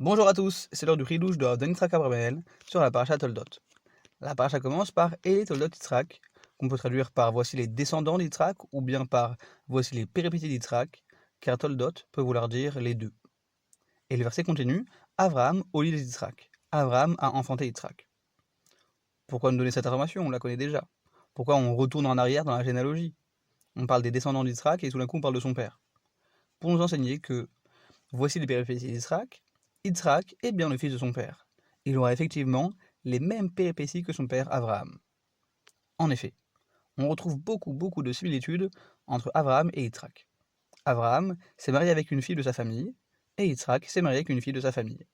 Bonjour à tous, c'est l'heure du Ridouche de Yitzhak Abramelel sur la paracha Toldot. La paracha commence par Eli Toldot Yitzhak, qu'on peut traduire par voici les descendants d'Yitzhak ou bien par voici les péripéties d'Yitzhak, car Toldot peut vouloir dire les deux. Et le verset continue Abraham au lit d'Yitzhak. Abraham a enfanté Yitzhak. Pourquoi nous donner cette information? On la connaît déjà. Pourquoi on retourne en arrière dans la généalogie? On parle des descendants d'Yitzhak et tout d'un coup on parle de son père. Pour nous enseigner que voici les péripéties d'Yitzhak. Yitzhak est bien le fils de son père. Il aura effectivement les mêmes péripéties que son père Abraham. En effet, on retrouve beaucoup de similitudes entre Abraham et Yitzhak. Abraham s'est marié avec une fille de sa famille, et Yitzhak s'est marié avec une fille de sa famille.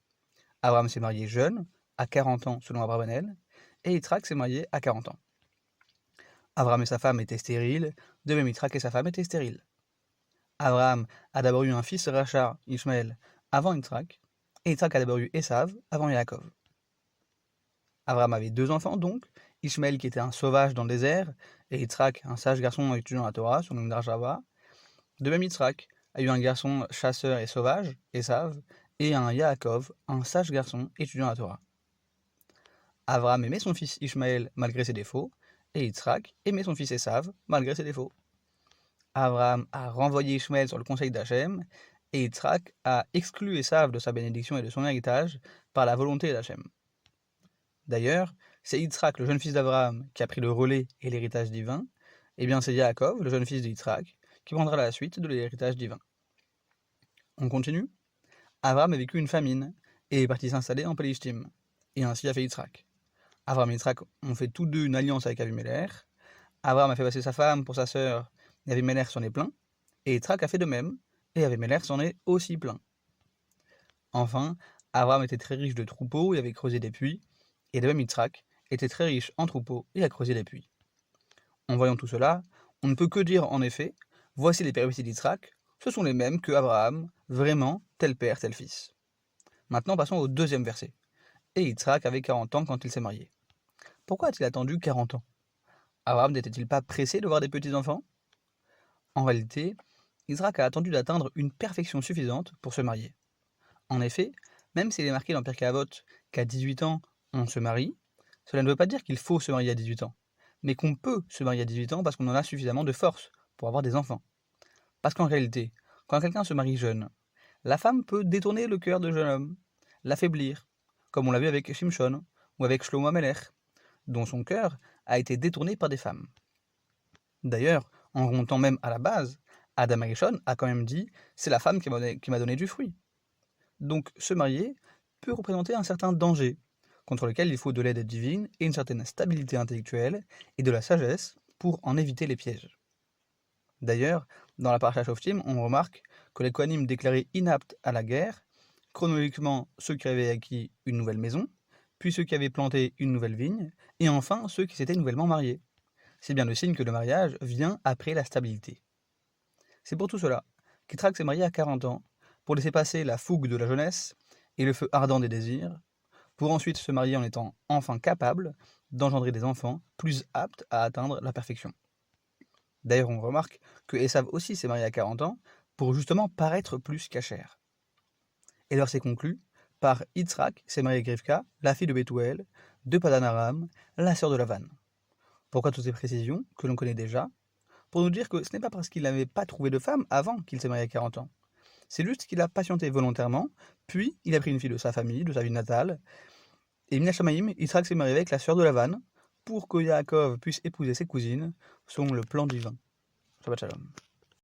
Abraham s'est marié jeune, à 40 ans selon Abravanel, et Yitzhak s'est marié à 40 ans. Abraham et sa femme étaient stériles, de même Yitzhak et sa femme étaient stériles. Abraham a d'abord eu un fils Rachar, Ishmaël, avant Yitzhak, et Yitzhak a d'abord eu Esav avant Yaakov. Abraham avait deux enfants donc, Ishmaël qui était un sauvage dans le désert, et Yitzhak un sage garçon étudiant la Torah, son nom d'Arjava. De même Yitzhak a eu un garçon chasseur et sauvage, Esav, et un Yaakov, un sage garçon étudiant la Torah. Abraham aimait son fils Ishmaël malgré ses défauts, et Yitzhak aimait son fils Esav malgré ses défauts. Abraham a renvoyé Ishmaël sur le conseil d'Hachem, et Yitzhak a exclu Esav de sa bénédiction et de son héritage par la volonté d'Hachem. D'ailleurs, c'est Yitzhak, le jeune fils d'Abraham, qui a pris le relais et l'héritage divin, et bien c'est Yaakov, le jeune fils de Yitzhak, qui prendra la suite de l'héritage divin. On continue. Abraham a vécu une famine, et est parti s'installer en Palestine, et ainsi a fait Yitzhak. Abraham et Yitzhak ont fait tous deux une alliance avec Avimelech. Abraham a fait passer sa femme pour sa sœur, et Avimelech s'en est plaint, et Yitzhak a fait de même, et Avimelech s'en est aussi plaint. Enfin, Abraham était très riche de troupeaux et avait creusé des puits, et de même Yitzhak était très riche en troupeaux et a creusé des puits. En voyant tout cela, on ne peut que dire en effet, voici les péripéties d'Yitzhak, ce sont les mêmes que Abraham, vraiment tel père, tel fils. Maintenant passons au deuxième verset. Et Yitzhak avait 40 ans quand il s'est marié. Pourquoi a-t-il attendu 40 ans? Abraham n'était-il pas pressé de voir des petits-enfants? En réalité, Yitzhak a attendu d'atteindre une perfection suffisante pour se marier. En effet, même s'il est marqué dans Pirkei Avot qu'à 18 ans, on se marie, cela ne veut pas dire qu'il faut se marier à 18 ans, mais qu'on peut se marier à 18 ans parce qu'on en a suffisamment de force pour avoir des enfants. Parce qu'en réalité, quand quelqu'un se marie jeune, la femme peut détourner le cœur de jeune homme, l'affaiblir, comme on l'a vu avec Shimshon ou avec Shlomo Amelech, dont son cœur a été détourné par des femmes. D'ailleurs, en remontant même à la base, Adam Arishon a quand même dit « c'est la femme qui m'a donné du fruit ». Donc se marier peut représenter un certain danger, contre lequel il faut de l'aide divine et une certaine stabilité intellectuelle et de la sagesse pour en éviter les pièges. D'ailleurs, dans la Parashat Shoftim, on remarque que les Kohanim déclarés inaptes à la guerre, chronologiquement ceux qui avaient acquis une nouvelle maison, puis ceux qui avaient planté une nouvelle vigne, et enfin ceux qui s'étaient nouvellement mariés. C'est bien le signe que le mariage vient après la stabilité. C'est pour tout cela qu'Yitzhak s'est marié à 40 ans, pour laisser passer la fougue de la jeunesse et le feu ardent des désirs, pour ensuite se marier en étant enfin capable d'engendrer des enfants plus aptes à atteindre la perfection. D'ailleurs, on remarque que Esav aussi s'est marié à 40 ans pour justement paraître plus cachère. Et alors c'est conclu par Yitzhak s'est marié avec Rivka, la fille de Bethuel, de Padan Aram, la sœur de Lavan. Pourquoi toutes ces précisions que l'on connaît déjà? Pour nous dire que ce n'est pas parce qu'il n'avait pas trouvé de femme avant qu'il s'est marié à 40 ans. C'est juste qu'il a patienté volontairement, puis il a pris une fille de sa famille, de sa ville natale, et Minashamaïm, Yitzhak s'est marié avec la sœur de Lavan, pour que Yaakov puisse épouser ses cousines, selon le plan divin. Shabbat Shalom.